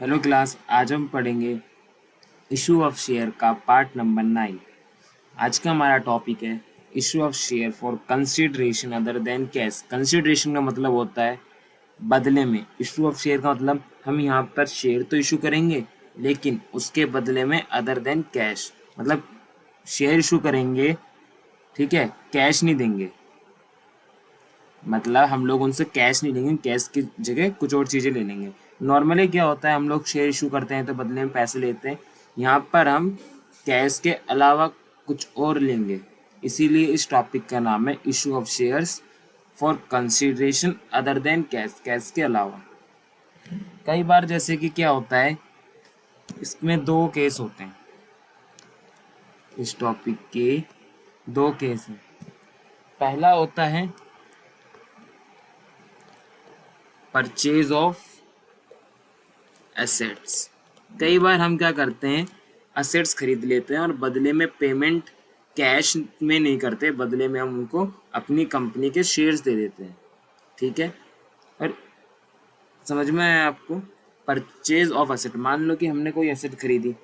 Hello class, आज हम पढ़ेंगे इशू ऑफ शेयर का पार्ट नंबर 9। आज का हमारा टॉपिक है issue of share for consideration other than cash. Consideration का मतलब होता है बदले में। इशू ऑफ शेयर का मतलब हम यहाँ पर शेयर तो इशू करेंगे लेकिन उसके बदले में अदर देन कैश, मतलब शेयर इशू करेंगे, ठीक है, कैश नहीं देंगे। मतलब हम लोग उनसे कैश नहीं लेंगे, कैश की जगह कुछ और चीज़ें ले लेंगे। नॉर्मली क्या होता है, हम लोग शेयर इशू करते हैं तो बदले में पैसे लेते हैं। यहाँ पर हम कैश के अलावा कुछ और लेंगे, इसीलिए इस टॉपिक का नाम है issue of shares for consideration other than cash, cash के अलावा। कई बार जैसे कि क्या होता है, इसमें दो केस होते हैं। इस टॉपिक के दो केस हैं। पहला होता है परचेज ऑफ एसेट्स। कई बार हम क्या करते हैं, असेट्स खरीद लेते हैं और बदले में पेमेंट कैश में नहीं करते, बदले में हम उनको अपनी कंपनी के शेयर्स दे देते हैं, ठीक है। और समझ में आया आपको? परचेज ऑफ असेट, मान लो कि हमने कोई एसेट खरीदी।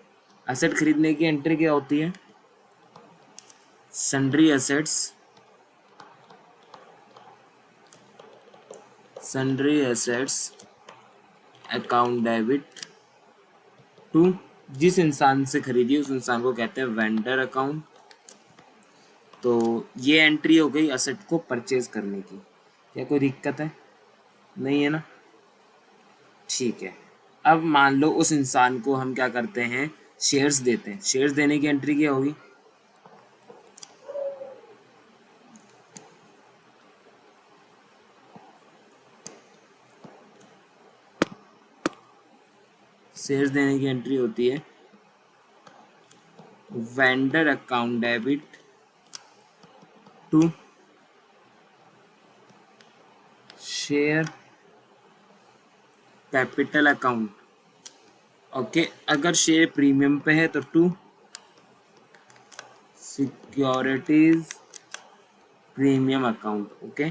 एसेट खरीदने की एंट्री क्या होती है? Sundry assets, sundry assets account debit to, जिस इंसान से खरीदी उस इंसान को कहते हैं वेंडर अकाउंट। तो ये एंट्री हो गई असेट को परचेज करने की। क्या कोई दिक्कत है? नहीं है ना? ठीक है। अब मान लो उस इंसान को हम क्या करते हैं, शेयर्स देते हैं। शेयर्स देने की एंट्री क्या होगी? शेयर्स देने की एंट्री होती है vendor account debit to share capital account. Okay, अगर शेयर प्रीमियम पे है तो to securities premium account. Okay,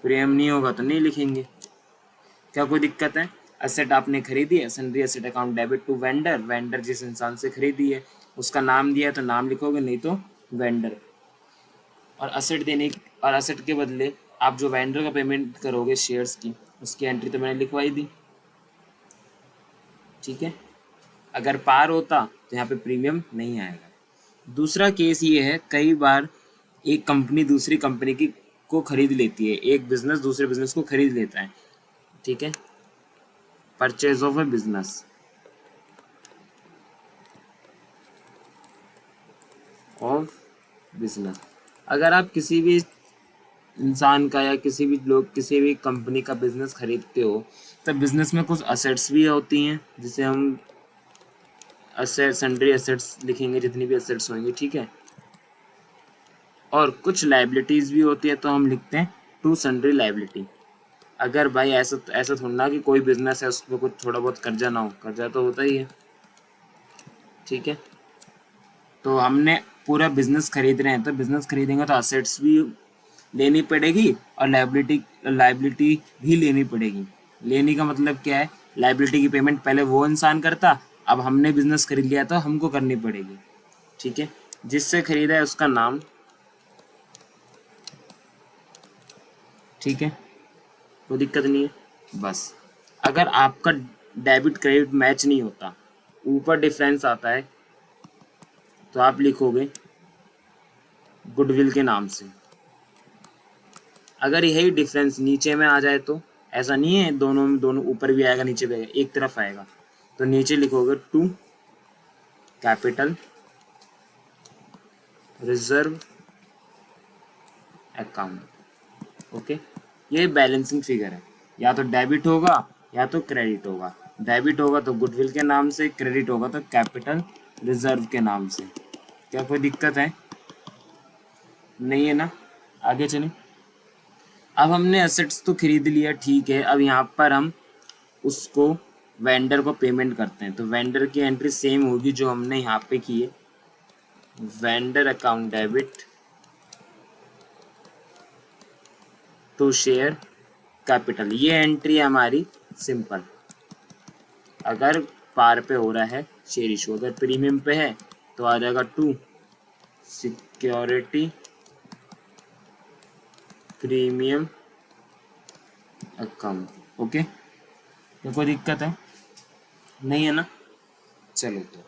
premium नहीं होगा तो नहीं लिखेंगे। क्या कोई दिक्कत है? एसेट आपने खरीदी है, sundry asset account debit to vendor. Vendor जिस इंसान से खरीदी है उसका नाम दिया है तो नाम लिखोगे, नहीं तो वेंडर। और एसेट के बदले आप जो वेंडर का पेमेंट करोगे शेयर्स की, उसकी एंट्री तो मैंने लिखवाई दी, ठीक है। अगर पार होता तो यहाँ पे प्रीमियम नहीं आएगा। दूसरा केस ये है, कई बार एक कंपनी दूसरी कंपनी की को खरीद लेती है, एक बिजनेस दूसरे बिजनेस को खरीद लेता है, ठीक है। Purchase of A business of business. अगर आप किसी भी इंसान का या किसी भी कंपनी का बिजनेस खरीदते हो तो बिजनेस में कुछ असेट्स भी होती हैं, जिसे हम असेट सन्ड्री असेट्स लिखेंगे, जितनी भी असेट्स होंगी, ठीक है। और कुछ लाइबिलिटीज भी होती है तो हम लिखते हैं टू सन्ड्री लाइबिलिटी। अगर भाई ऐसा ऐसा थोड़ा ना कि कोई बिजनेस है उसमें कुछ थोड़ा बहुत कर्जा ना हो, कर्जा तो होता ही है, ठीक है। तो हमने पूरा बिजनेस खरीद रहे हैं तो बिजनेस खरीदेंगे तो असेट्स भी लेनी पड़ेगी और लाइबिलिटी भी लेनी पड़ेगी। लेने का मतलब क्या है, लाइबिलिटी की पेमेंट पहले वो इंसान करता, अब हमने बिजनेस खरीद लिया तो हमको करनी पड़ेगी, ठीक है। जिससे खरीदा है उसका नाम, ठीक है, कोई दिक्कत नहीं है। बस अगर आपका डेबिट क्रेडिट मैच नहीं होता, ऊपर डिफरेंस आता है, तो आप लिखोगे गुडविल के नाम से। अगर यही डिफरेंस नीचे में आ जाए तो, ऐसा नहीं है दोनों ऊपर भी आएगा नीचे भी आएगा, एक तरफ आएगा, तो नीचे लिखोगे to capital reserve account. Okay, ये बैलेंसिंग फिगर है, या तो डेबिट होगा या तो क्रेडिट होगा। डेबिट होगा तो गुडविल के नाम से, क्रेडिट होगा तो कैपिटल रिजर्व के नाम से। क्या कोई दिक्कत है? नहीं है ना? आगे चलें। अब हमने एसेट्स तो खरीद लिया, ठीक है। अब यहाँ पर हम उसको वेंडर को पेमेंट करते हैं तो वेंडर की एंट्री सेम होगी जो हमने यहाँ पे की है, vendor account debit to share capital. ये एंट्री है हमारी सिंपल, अगर पार पे हो रहा है शेयर इशू, अगर प्रीमियम पे है तो आ जाएगा 2 सिक्योरिटी प्रीमियम अकाउंट। ओके, तो कोई दिक्कत है नहीं है ना? चलो, तो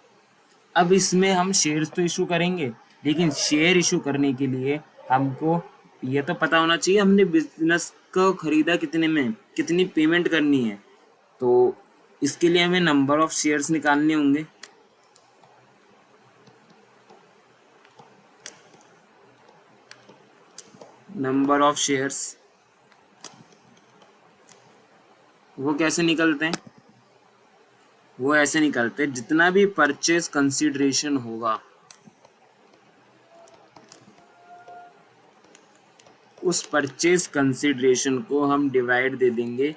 अब इसमें हम शेयर्स तो इशू करेंगे, लेकिन शेयर इशू करने के लिए हमको ये तो पता होना चाहिए हमने बिजनेस को खरीदा कितने में, कितनी पेमेंट करनी है। तो इसके लिए हमें नंबर ऑफ शेयर्स निकालने होंगे। नंबर ऑफ शेयर्स वो कैसे निकलते हैं? वो ऐसे निकलते हैं, जितना भी परचेज कंसिडरेशन होगा उस परचेज कंसिडरेशन को हम डिवाइड दे देंगे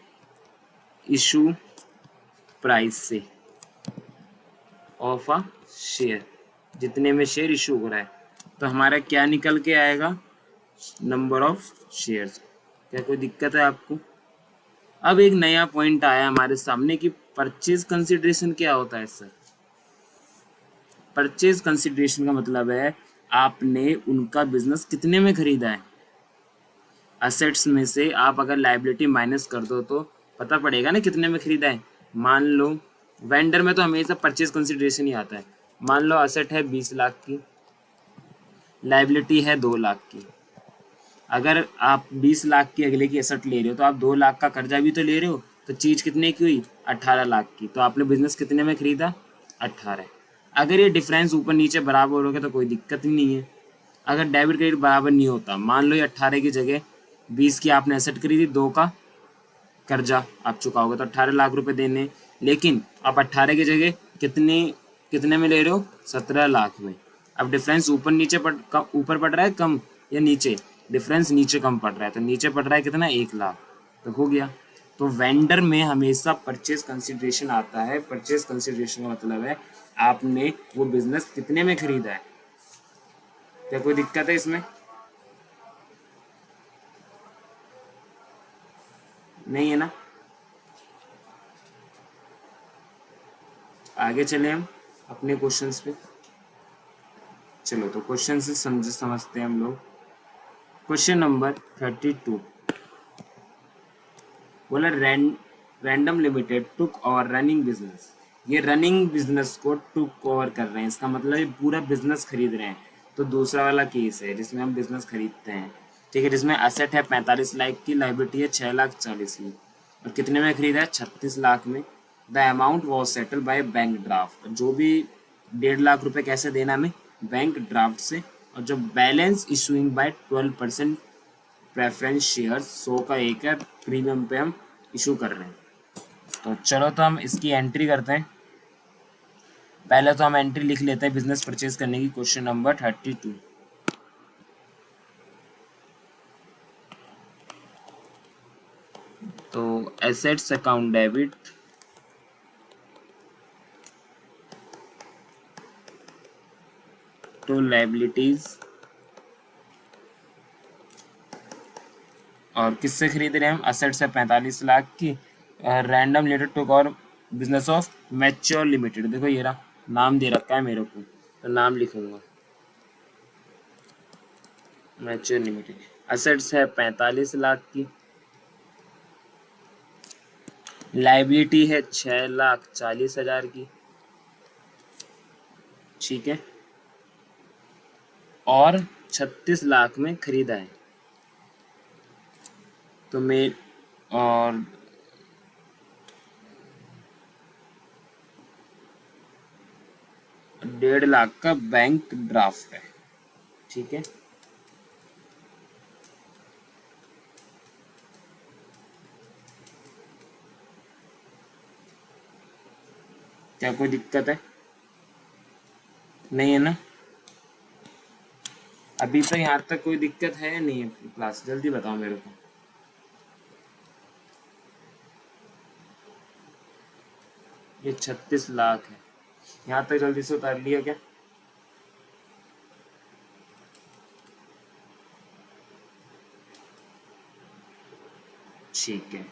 इशू प्राइस से ऑफ अ शेयर, जितने में शेयर इशू हो रहा है। तो हमारा क्या निकल के आएगा? Number of shares. क्या कोई दिक्कत है आपको? अब एक नया पॉइंट आया हमारे सामने कि परचेज कंसिडरेशन क्या होता है सर? परचेज कंसिडरेशन का मतलब है आपने उनका बिजनेस कितने में खरीदा है। असेट्स में से आप अगर लायबिलिटी माइनस कर दो तो पता पड़ेगा ना कितने में खरीदा है। मान लो वेंडर में तो हमेशा परचेज कंसिडरेशन ही आता है। मान लो असेट है 20 लाख की, लायबिलिटी है 2 लाख की। अगर आप 20 लाख की अगले की एसेट ले रहे हो तो आप 2 लाख का कर्जा भी तो ले रहे हो, तो चीज़ कितने की हुई? 18 लाख की। तो आपने बिजनेस कितने में खरीदा? 18। अगर ये डिफरेंस ऊपर नीचे बराबर हो गया तो कोई दिक्कत ही नहीं है। अगर डेबिट क्रेडिट बराबर नहीं होता, मान लो ये 18 की जगह 20 की आपने एसेट खरीदी, 2 का कर्जा आप चुकाओगे तो 18 लाख रुपए देने, लेकिन आप 18 की जगह कितने कितने में ले रहे हो? 17 लाख में। अब डिफरेंस ऊपर पड़ रहा है कम या नीचे? डिफरेंस नीचे कम पड़ रहा है, तो नीचे पड़ रहा है कितना? 1 लाख। तो हो गया। तो वेंडर में हमेशा परचेज कंसिडरेशन आता है। परचेज कंसिडरेशन का मतलब है आपने वो बिजनेस कितने में खरीदा है। क्या कोई दिक्कत है इसमें? नहीं है ना? आगे चले हम अपने क्वेश्चंस पे। चलो, तो क्वेश्चन से समझते हैं हम लोग। क्वेश्चन नंबर 32 बोला random limited took over running business. ये रनिंग बिजनेस को टुक ओवर कर रहे हैं, इसका मतलब ये पूरा बिजनेस खरीद रहे हैं। तो दूसरा वाला केस है जिसमें हम बिजनेस खरीदते हैं, ठीक है, जिसमें असेट है 45 लाख की, लाइबिलिटी है 6,40,000 की, और कितने में खरीदा है? 36 लाख में। The amount was settle by bank draft. जो भी 1.5 लाख रुपए कैसे देना हमें? बैंक ड्राफ्ट से। और जो balance issuing by 12% preference share 100 का एक है, प्रीमियम पे हम इशू कर रहे हैं। तो चलो, तो हम इसकी एंट्री करते हैं। पहले तो हम एंट्री लिख लेते हैं बिजनेस परचेज करने की। Question number 32। तो assets account debit to liabilities, और किससे खरीद रहे हैं हम? असेट्स है 45 लाख की, रैंडम लिमिटेड टुक और बिजनेस ऑफ मैच्योर लिमिटेड। देखो ये रहा, नाम दे रखा है मेरे को, तो नाम लिखूंगा मैच्योर लिमिटेड। असेट्स है 45 लाख की, लाइबिलिटी है 6,40,000 की, ठीक है, और 36 लाख में खरीदा है। तो मैं और 1.5 लाख का बैंक ड्राफ्ट है, ठीक है। क्या कोई दिक्कत है? नहीं है ना? अभी तक यहाँ तक कोई दिक्कत है या नहीं है क्लास? जल्दी बताओ मेरे को। ये 36 लाख है, यहाँ तक जल्दी से उतार लिया क्या? ठीक है।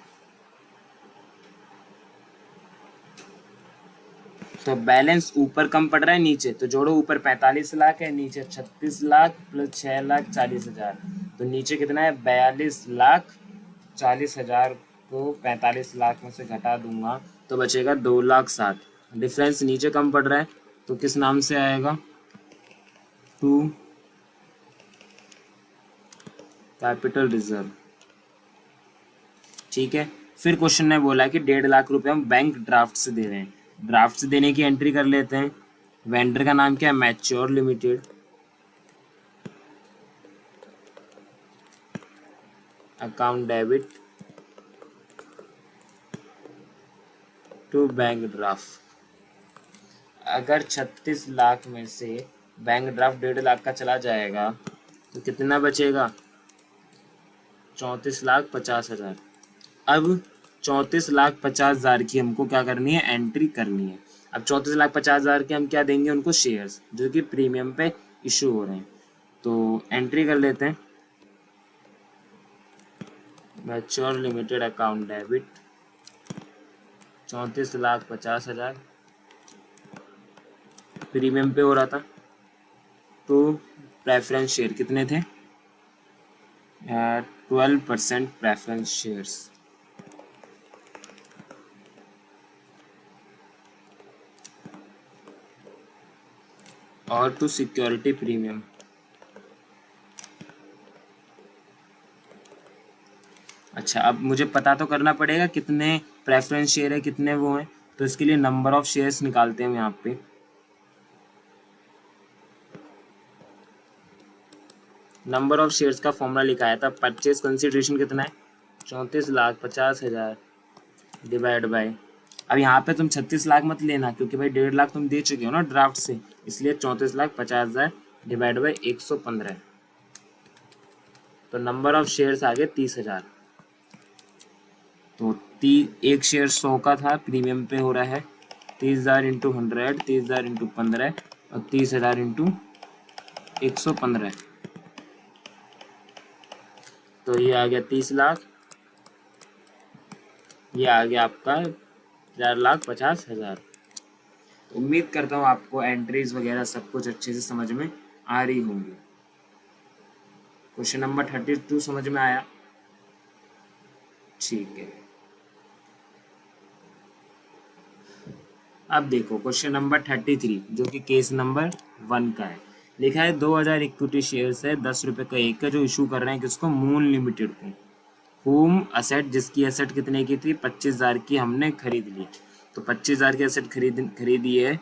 तो बैलेंस ऊपर कम पड़ रहा है नीचे, तो जोड़ो, ऊपर 45 लाख है, नीचे 36 लाख प्लस 6,40,000, तो नीचे कितना है 42,40,000 को 45 लाख में से घटा दूंगा तो बचेगा 2,07,000। डिफरेंस नीचे कम पड़ रहा है तो किस नाम से आएगा, टू कैपिटल रिजर्व। ठीक है, फिर क्वेश्चन ने बोला कि 1.5 लाख रुपए हम बैंक ड्राफ्ट से दे रहे हैं। ड्राफ्ट से देने की एंट्री कर लेते हैं। वेंडर का नाम क्या है, mature limited. Account debit to bank draft. अगर 36 लाख में से बैंक ड्राफ्ट 1.5 लाख का चला जाएगा तो कितना बचेगा, 34,50,000। अब 34,50,000 की हमको क्या करनी है, एंट्री करनी है। अब 34,50,000 के हम क्या देंगे उनको, शेयर्स, जो कि प्रीमियम पे इशू हो रहे हैं। तो एंट्री कर लेते हैं, mature limited account debit 34,50,000 premium पे हो रहा था। तो प्रेफरेंस शेयर कितने थे, 12% प्रेफरेंस शेयर्स। और टू सिक्योरिटी प्रीमियम, अच्छा अब मुझे पता तो करना पड़ेगा कितने प्रेफरेंस शेयर है, कितने वो हैं। तो इसके लिए नंबर ऑफ शेयर्स निकालते हैं यहाँ पे। नंबर ऑफ शेयर्स का फॉर्मूला लिखा है था, परचेज कंसिडरेशन कितना है, 34,50,000 डिवाइड बाय, अब यहाँ पे तुम 36 लाख मत लेना क्योंकि भाई 1.5 लाख तुम दे चुके हो ना ड्राफ्ट से, इसलिए 34,50,000 डिवाइड बाय 115। तो नंबर ऑफ शेयर्स आ गए 30,000। तो एक शेयर 100 का था, प्रीमियम पे हो रहा है, 30,000 इंटू 100, 30,000 इंटू 15 और 30,000 इंटू 115। तो ये आ गया 30 लाख, ये आ गया आपका 4,50,000। उम्मीद करता हूँ आपको एंट्रीज वगैरह सब कुछ अच्छे से समझ में आ रही होंगी। क्वेश्चन नंबर 32 समझ में आया, ठीक है। अब देखो क्वेश्चन नंबर 33 जो कि केस नंबर 1 का है। लिखा है 2,000 इक्विटी शेयर्स है 10 रुपये का एक का, जो इशू कर रहे हैं किसको, मून लिमिटेड को। होम असेट, जिसकी असेट कितने की थी, 25,000 की हमने खरीद ली। तो 25,000 की असेट खरीदी है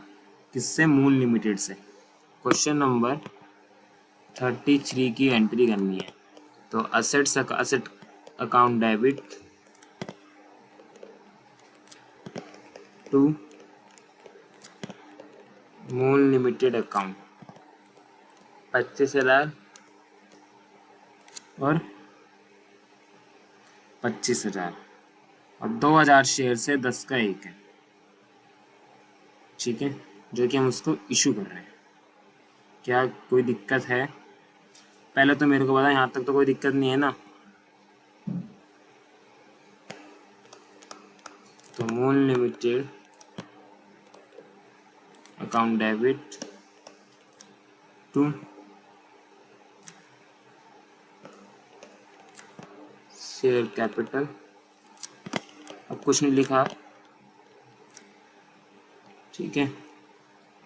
किससे, मून लिमिटेड से। क्वेश्चन नंबर 33 की एंट्री करनी है। तो asset account debit to moon limited account 25,000 और 25,000 और 2,000 शेयर से 10 का एक है, ठीक है, जो कि हम उसको इशू कर रहे हैं। क्या कोई दिक्कत है, पहले तो मेरे को बता, यहाँ तक तो कोई दिक्कत नहीं है ना। तो moon limited account debit to share capital, अब कुछ नहीं लिखा, ठीक है।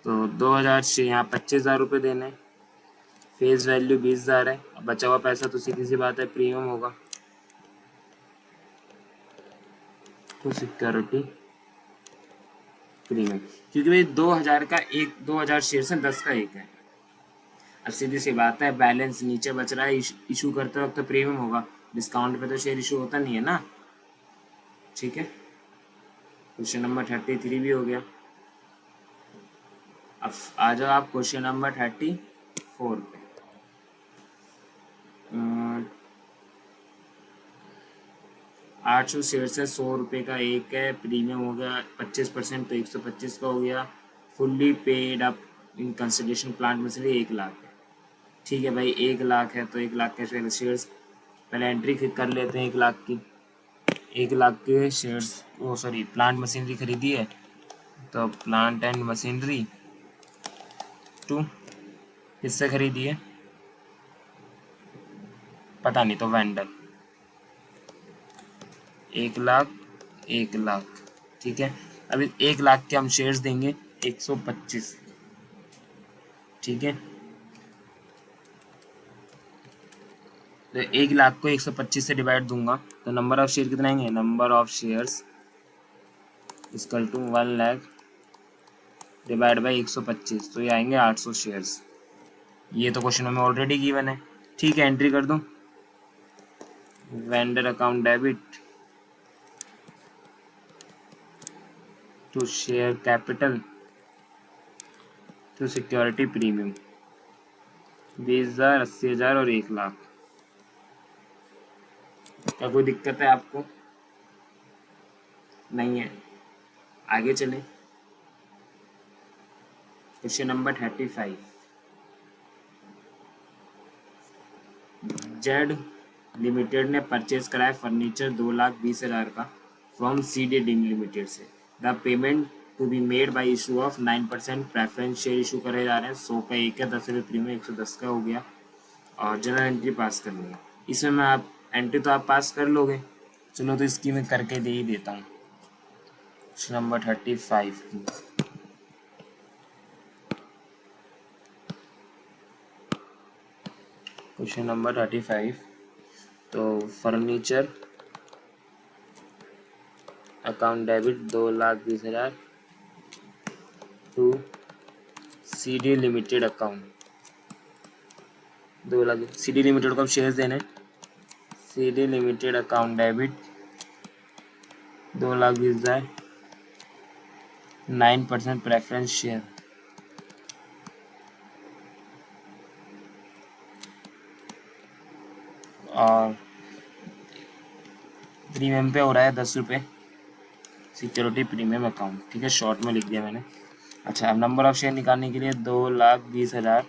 तो 2,000 से यहाँ 25,000 रुपये देने, फेस वैल्यू 20,000 है। अब बचा हुआ पैसा तो सीधी सी बात है प्रीमियम होगा, तो सिक्योरिटी प्रीमियम, क्योंकि भाई 2,000 शेयर से 10 का एक है। अब सीधी सी बात है, बैलेंस नीचे बच रहा है, इशू करते वक्त तो प्रीमियम होगा, डिस्काउंट पे तो शेयर इशू होता नहीं है ना, ठीक है। क्वेश्चन नंबर 33 भी हो गया। अब आ जाओ आप क्वेश्चन नंबर 34 पे। 800 शेयर से 100 रुपये का एक है, प्रीमियम हो गया 25%, तो 125 का हो गया। Fully paid up in consideration plant में से 1 लाख है, ठीक है भाई 1 लाख है तो 1 लाख के शेयर्स पहले एंट्री कर लेते हैं। 1 लाख की, 1 लाख के शेयर्स, ओ सॉरी प्लांट मशीनरी खरीदी है तो प्लांट एंड मशीनरी 2 किससे खरीदी है पता नहीं, तो वेंडर 1 लाख 1 लाख, ठीक है। अभी 1 लाख के हम शेयर्स देंगे 125, ठीक है। तो 1 लाख को 125 से डिवाइड दूंगा तो नंबर ऑफ शेयर कितना आएंगे, number of shares equal to 1 lakh divide by 125, तो ये आएंगे 800 शेयर्स। ये तो क्वेश्चन में ऑलरेडी गिवन है, ठीक है। एंट्री कर दूं, vendor account debit to share capital to security premium 20,000, 80,000 और 1 लाख। क्या कोई दिक्कत है आपको? नहीं है, आगे चलें। क्वेश्चन नंबर 35, जेड लिमिटेड ने परचेज कराया फर्नीचर 2,20,000 का फ्रॉम सीडी डीम लिमिटेड से। The payment to be made by issue of 9% preference share issue करे जा रहे हैं। 100 का 1 है, 10 रुपये प्रीमियम 110 का हो गया और जनरल एंट्री पास करनी है। इसमें मैं आप एंट्री तो आप पास कर लोगे, चलो तो इसकी मैं करके दे ही देता हूँ। क्वेश्चन नंबर 35 की क्वेश्चन नंबर 35, तो furniture account debit 2,20,000 to CD limited account 2 lakh. CD limited को अब शेयर्स देने, CD limited account debit 2,20,000 9% preference share और प्रीमियम पे हो रहा है 10 रुपये सिक्योरिटी प्रीमियम अकाउंट, ठीक है। शॉर्ट में लिख दिया मैंने। अच्छा, अब नंबर ऑफ शेयर निकालने के लिए 2,20,000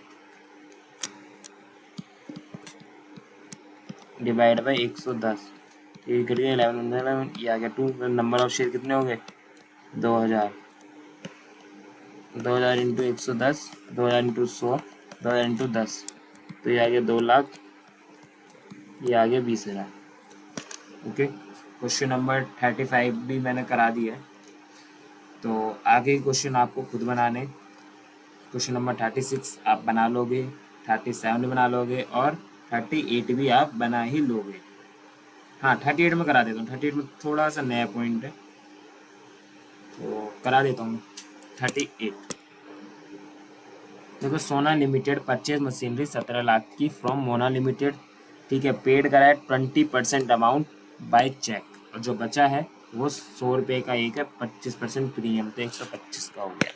डिवाइड बाई 110, ये करिए 11 ये आ गया 2। नंबर ऑफ शेयर कितने हो गए 2,000, 2,000 इंटू 110, 2,000 इंटू 100, 2,000 इंटू 10, तो ये आ गया 2 लाख, ये आ गया 20,000। ओके, क्वेश्चन नंबर 35 भी मैंने करा दिया है, तो आगे क्वेश्चन आपको खुद बनाने। क्वेश्चन नंबर 36 आप बना लोगे, 37 भी बना लोगे और 38 भी आप बना ही लोगे। हाँ, 38 में करा देता हूँ, 38 में थोड़ा सा नया पॉइंट है तो करा देता हूँ। 38 देखो, सोना लिमिटेड परचेज मशीनरी 17 लाख की फ्रॉम मोना लिमिटेड, ठीक है। पेड करा है 20% अमाउंट बाय चेक, और जो बचा है वो 100 रुपये का एक है, 25% प्रीमियम, तो 125 का हो गया।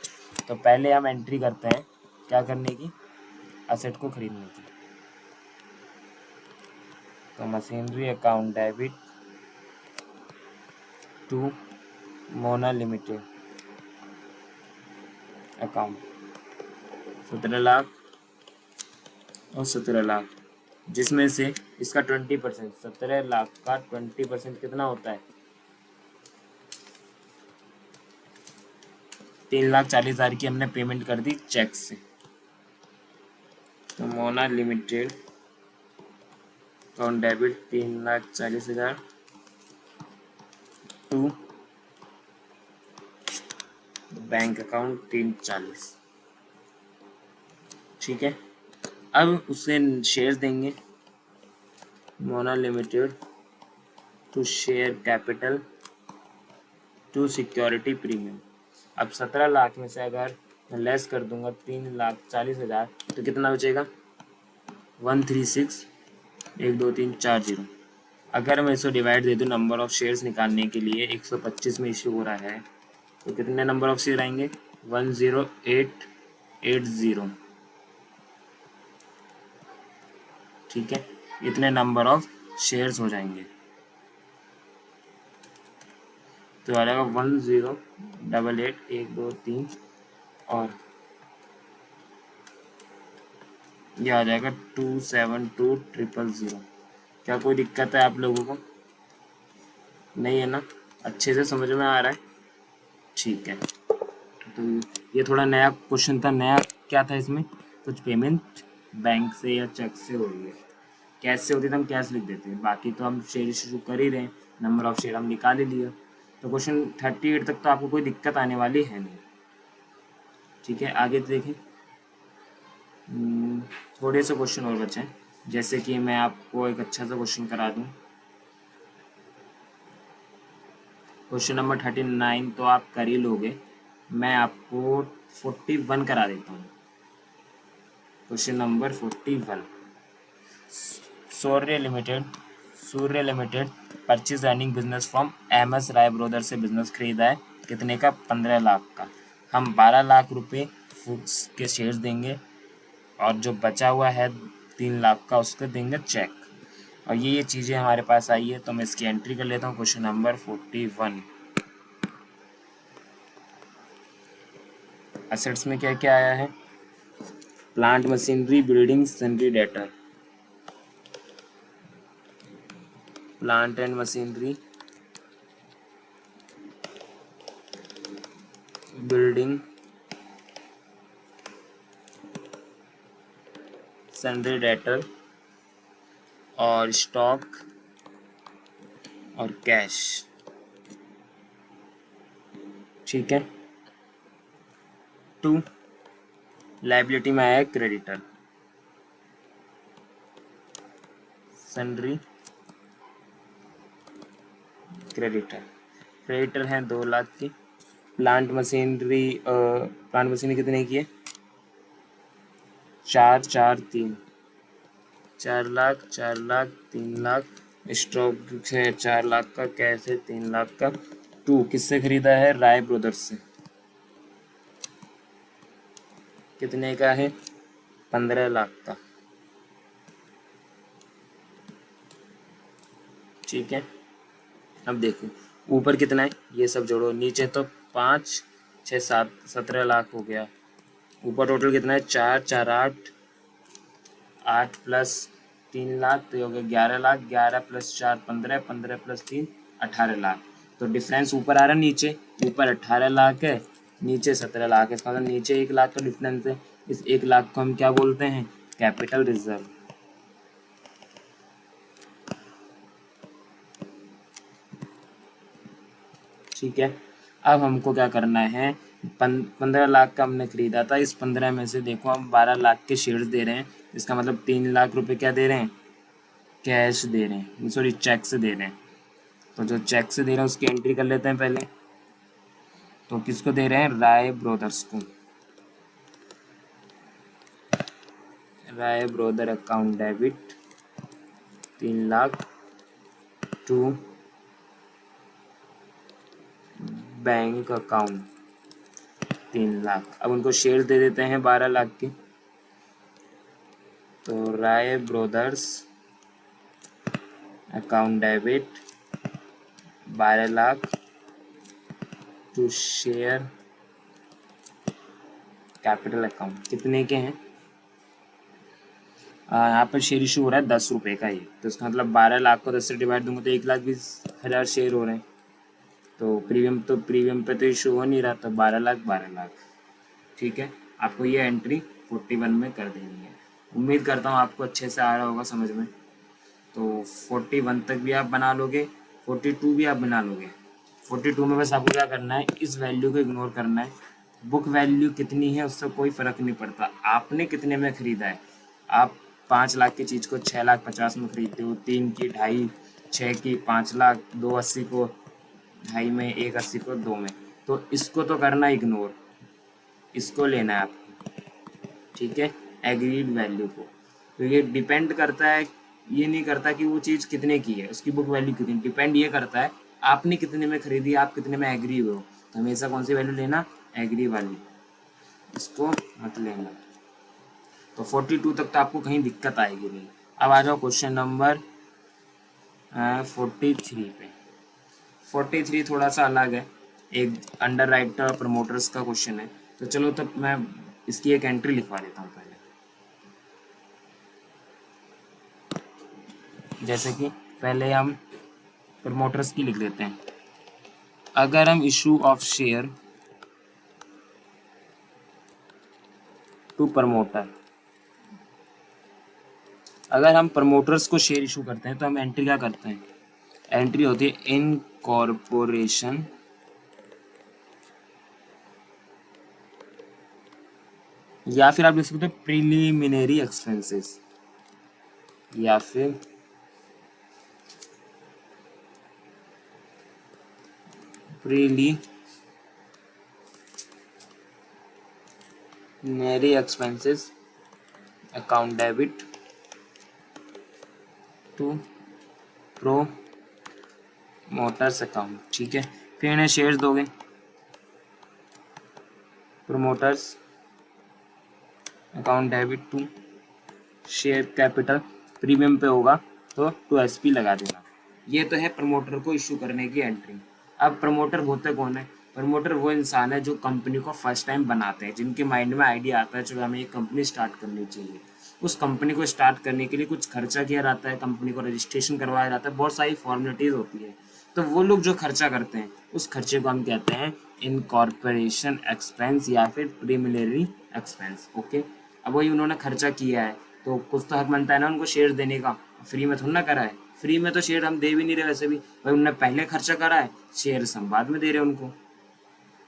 तो पहले हम एंट्री करते हैं क्या करने की, असेट को खरीदने की। तो machinery account debit to Mona limited account 17 lakh और 17 लाख, जिसमें से इसका 20%, 17 लाख का 20% कितना होता है 3,40,000 की हमने पेमेंट कर दी चेक से। तो Mona limited account debit 3,40,000 to bank account 340, ठीक है। अब उसे शेयर्स देंगे, Mona limited to share capital to security premium. अब 17 लाख में से अगर मैं लेस कर दूंगा 3,40,000 तो कितना बचेगा 136, 1 2 3 4 0। अगर मैं इसको डिवाइड दे दूँ नंबर ऑफ शेयर्स निकालने के लिए, 125 में इशू हो रहा है तो कितने नंबर ऑफ शेयर आएंगे 10880, ठीक है। इतने नंबर ऑफ शेयर्स हो जाएंगे, तो आ जाएगा 1088 1 2 3 और ये आ जाएगा 272,000। क्या कोई दिक्कत है आप लोगों को? नहीं है ना? अच्छे से समझ में आ रहा है? ठीक है। तो ये थोड़ा नया क्वेश्चन था। नया क्या था इसमें, कुछ पेमेंट बैंक से या चेक से हो रही है, कैश से होती है तो हम कैश लिख देते हैं, बाकी तो हम शेयर इशू कर ही रहे हैं, नंबर ऑफ शेयर हम निकाल ही लिया। तो क्वेश्चन 38 तक तो आपको कोई दिक्कत आने वाली है नहीं। ठीक है, आगे देखें। थोड़े से क्वेश्चन और बचे हैं, जैसे कि मैं आपको एक अच्छा सा क्वेश्चन करा दूं। क्वेश्चन नंबर 39 तो आप कर ही लोगे, मैं आपको 41 करा देता हूँ। Question number 41, Surya limited purchase earning business from MS Rai brother से बिजनेस खरीदा है, कितने का, 15 लाख का। हम 12 लाख रुपए फूड्स के शेयर्स देंगे और जो बचा हुआ है 3 लाख का उसको देंगे चेक। और ये चीज़ें हमारे पास आई है, तो मैं इसकी एंट्री कर लेता हूँ। क्वेश्चन नंबर 41, एसेट्स में क्या क्या आया है, plant machinery building sundry debtor, plant and machinery building sundry debtor और स्टॉक और कैश। ठीक है। 2 लाइबिलिटी में आया क्रेडिटर, सन्ड्री क्रेडिटर हैं 2 लाख की। प्लांट मशीनरी कितने की है, 4 लाख 3 लाख, स्टॉक है 4 लाख का, कैश है 3 लाख का। 2 किससे खरीदा है, राय ब्रदर्स से, कितने का है, 15 लाख का। ठीक है, अब देखो ऊपर कितना है, ये सब जोड़ो, नीचे तो 5 6 7 17 लाख हो गया, ऊपर टोटल कितना है, 4 4 8 प्लस 3 लाख, तो ये हो गया 11 लाख, 11 प्लस 4 15, 15 प्लस 3 18 लाख। तो डिफरेंस ऊपर आ रहा है, नीचे ऊपर 18 लाख है, नीचे 17 लाख है, इसका मतलब नीचे 1 लाख का डिफरेंस है। इस 1 लाख को हम क्या बोलते हैं, कैपिटल रिजर्व। ठीक है, अब हमको क्या करना है, 15 लाख का हमने खरीदा था, इस 15 में से देखो हम 12 लाख के शेयर्स दे रहे हैं, इसका मतलब 3 लाख रुपए क्या दे रहे हैं, कैश दे रहे हैं, सॉरी चेक से दे रहे हैं। तो जो चेक से दे रहे हैं उसकी एंट्री कर लेते हैं पहले। तो किसको दे रहे हैं, राय ब्रोदर्स को, Rai brother account debit 3 lakh to bank account 3 lakh. अब उनको शेयर दे देते हैं 12 लाख के, तो Rai brothers account debit 12 lakh to share capital account, कितने के हैं, यहाँ पर शेयर इशू हो रहा है 10 रुपये का ही, तो इसका मतलब 12 लाख को 10 से डिवाइड दूंगा तो 1,20,000 शेयर हो रहे हैं। तो प्रीमियम पे तो इशू हो नहीं रहा, तो 12 लाख। ठीक है, आपको ये एंट्री 41 में कर देनी है। उम्मीद करता हूँ आपको अच्छे से आ रहा होगा समझ में। तो 41 तक भी आप बना लोगे, 42 भी आप बना लोगे। 42 में बस आपको क्या करना है, इस वैल्यू को इग्नोर करना है। बुक वैल्यू कितनी है उससे कोई फ़र्क नहीं पड़ता, आपने कितने में ख़रीदा है। आप 5 लाख की चीज़ को 6,50,000 में खरीदते हो, 3 की 2.5, 6 की 5 लाख, 2,80 को 2.5 में, 1,80 को 2 में, तो इसको तो करना इग्नोर, इसको लेना है आपको। ठीक है, एग्रीड वैल्यू को। तो ये डिपेंड करता है, ये नहीं करता कि वो चीज़ कितने की है, उसकी बुक वैल्यू कितनी, डिपेंड ये करता है आपने कितने में खरीदी, आप कितने में एग्री हुए हो। तो हमेशा कौन सी वैल्यू लेना, एग्री वाली, इसको मत लेना। तो 42 तक तो आपको कहीं दिक्कत आएगी नहीं। अब आ जाओ क्वेश्चन नंबर 43 पे। 43 थोड़ा सा अलग है, एक अंडर राइटर प्रमोटर्स का क्वेश्चन है। तो चलो तब मैं इसकी एक एंट्री लिखवा देता हूँ पहले। जैसे कि पहले हम प्रमोटर्स की लिख देते हैं। अगर हम issue of share to promoter. अगर हम प्रमोटर्स को शेयर इशू करते हैं तो हम एंट्री क्या करते हैं, एंट्री होती है इनकॉर्पोरेशन या फिर आप लिख सकते हो प्रीलिमिनरी एक्सपेंसेस या फिर preliminary expenses account debit to promoters account. ठीक है, फिर इन्हें शेयर्स दोगे, promoters account debit to share capital, premium पे होगा तो 2SP लगा देना। ये तो है प्रमोटर को इशू करने की एंट्री। अब प्रमोटर होते कौन है, प्रमोटर वो इंसान है जो कंपनी को फर्स्ट टाइम बनाते हैं, जिनके माइंड में आइडिया आता है चलो हमें एक कंपनी स्टार्ट करनी चाहिए। उस कंपनी को स्टार्ट करने के लिए कुछ खर्चा किया जाता है, कंपनी को रजिस्ट्रेशन करवाया जाता है, बहुत सारी फॉर्मेलिटीज़ होती है। तो वो लोग जो खर्चा करते हैं उस खर्चे को हम कहते हैं इनकॉर्पोरेशन एक्सपेंस या फिर प्रीलिमिनरी एक्सपेंस। ओके, अब वही उन्होंने खर्चा किया है तो कुछ तो हक बनता है ना उनको शेयर देने का, फ्री में थोड़ा ना करा है, फ्री में तो शेयर हम दे भी नहीं रहे वैसे भी, भाई उन्होंने पहले खर्चा करा है, शेयर हम बाद में दे रहे हैं उनको।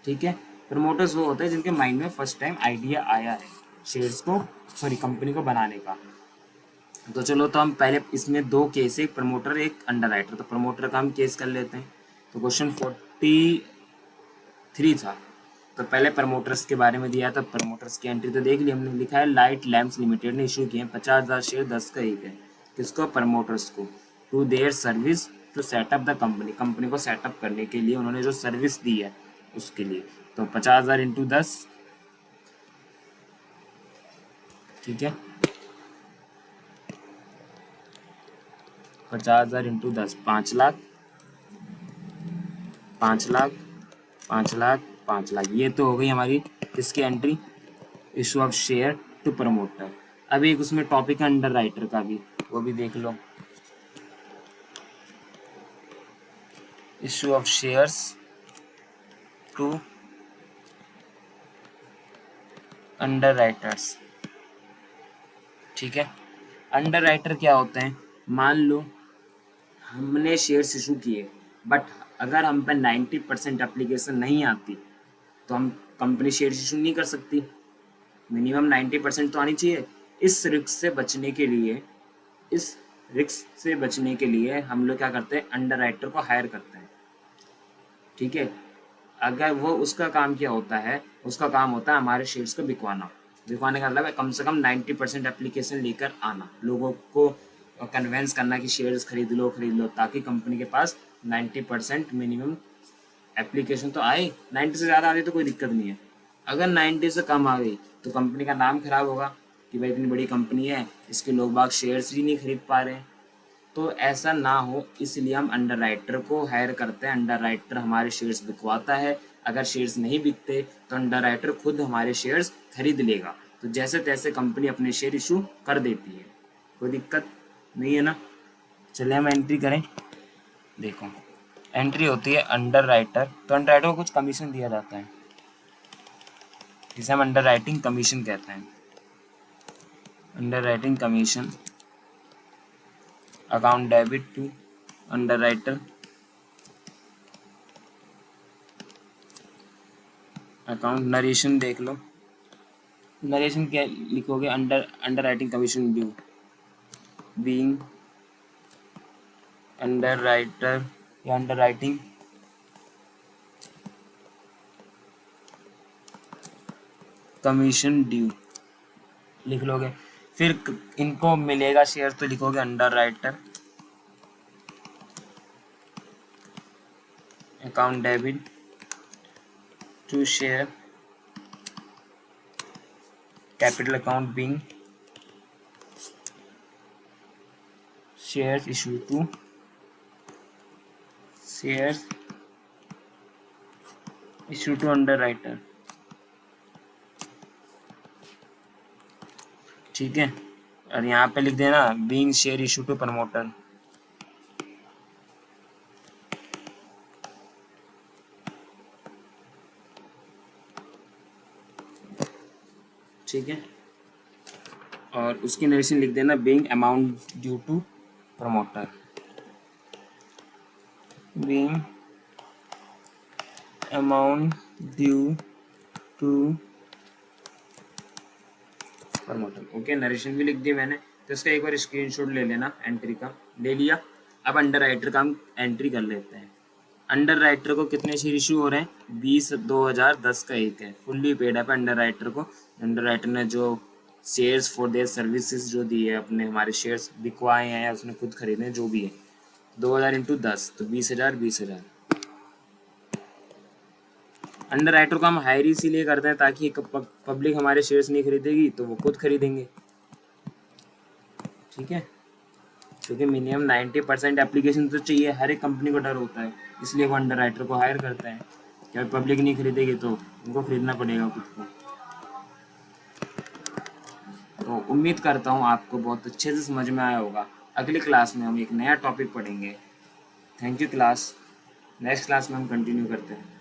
ठीक है, प्रमोटर्स वो होते हैं जिनके माइंड में फर्स्ट टाइम आइडिया आया है शेयर्स को, सॉरी कंपनी को बनाने का। तो चलो, तो हम पहले इसमें दो केस, एक प्रमोटर एक अंडर राइटर, तो प्रमोटर का हम केस कर लेते हैं। तो क्वेश्चन 43 था, तो पहले प्रमोटर्स के बारे में दिया था, प्रमोटर्स की एंट्री तो देख ली हमने, लिखा है लाइट लैम्प्स लिमिटेड ने इशू किए हैं 50,000 शेयर 10 का एक है, किसको, प्रमोटर्स को, to their service to set up the company, company को सेटअप करने के लिए उन्होंने जो सर्विस दी है उसके लिए। तो 50,000 इंटू 10, ठीक है, 50,000 इंटू 10 5 लाख, 5 लाख, 5 लाख, 5 लाख, ये तो हो गई हमारी किसकी entry, issue of share to promoter. अब एक उसमें टॉपिक है अंडर राइटर का भी, वो भी देख लो, issue of shares to underwriters. ठीक है, अंडर राइटर क्या होते हैं, मान लो हमने शेयर्स इशू किए, बट अगर हम पे 90% एप्लीकेशन नहीं आती तो हम कंपनी शेयर्स इशू नहीं कर सकती, मिनिमम 90% तो आनी चाहिए। इस रिस्क से बचने के लिए, इस रिस्क से बचने के लिए हम लोग क्या करते हैं, अंडर राइटर को हायर करते हैं। ठीक है, अगर वो उसका काम क्या होता है, उसका काम होता है हमारे शेयर्स को बिकवाना, बिकवाने का मतलब है कम से कम 90% एप्लीकेशन लेकर आना, लोगों को कन्वेंस करना कि शेयर्स खरीद लो, ताकि कंपनी के पास 90% मिनिमम एप्लीकेशन तो आए। 90 से ज़्यादा आ गई तो कोई दिक्कत नहीं है, अगर 90 से कम आ गई तो कंपनी का नाम खराब होगा कि भाई इतनी बड़ी कंपनी है, इसके लोग बाग शेयर्स ही नहीं खरीद पा रहे हैं। तो ऐसा ना हो इसलिए हम अंडर राइटर को हायर करते हैं, अंडर राइटर हमारे शेयर्स बिकवाता है, अगर शेयर्स नहीं बिकते तो अंडर राइटर खुद हमारे शेयर्स खरीद लेगा, तो जैसे तैसे कंपनी अपने शेयर इशू कर देती है, कोई दिक्कत नहीं है ना। चलिए हम एंट्री करें, देखो एंट्री होती है अंडर राइटर, तो अंडर राइटर को कुछ कमीशन दिया जाता है, जिसे हम अंडर राइटिंग कमीशन कहते हैं, underwriting commission account debit to underwriter account. Narration देख लो, नरेशन क्या लिखोगे, underwriting commission due being underwriter या अंडर राइटिंग कमीशन ड्यू लिख लोगे। फिर इनको मिलेगा शेयर तो लिखोगे underwriter account debit to share capital account being shares issue to shares issue to underwriter. ठीक है, और यहाँ पे लिख देना being share issue to promoter. ठीक है। और उसकी नरेशन लिख देना being amount due to promoter, being amount due to promoter. Okay, narration भी लिख दी मैंने, तो इसका एक बार स्क्रीनशॉट ले लेना, एंट्री का ले लिया। अब अंडर राइटर का हम एंट्री कर लेते हैं। अंडर राइटर को कितने शेयर इशू हो रहे हैं, 20/2010 का एक है, फुल्ली पेड है पे अंडर राइटर को। अंडर राइटर ने जो शेयर्स फॉर देयर सर्विसेज जो दिए है, अपने हमारे शेयर्स बिकवाए हैं या उसने खुद खरीदे हैं, जो भी है, 2000 इंटू 10 तो 20,000 20,000। अंडर राइटर को हम हायर इसीलिए करते हैं ताकि पब्लिक हमारे शेयर्स नहीं खरीदेगी तो वो खुद खरीदेंगे, ठीक है, क्योंकि मिनिमम 90% एप्लीकेशन तो चाहिए, हर एक कंपनी को डर होता है, इसलिए वो अंडर राइटर को हायर करता है। क्या पब्लिक नहीं खरीदेगी तो उनको खरीदना पड़ेगा खुद को। तो उम्मीद करता हूँ आपको बहुत अच्छे से समझ में आया होगा। अगली क्लास में हम एक नया टॉपिक पढ़ेंगे। Thank you class, next class में हम कंटिन्यू करते हैं।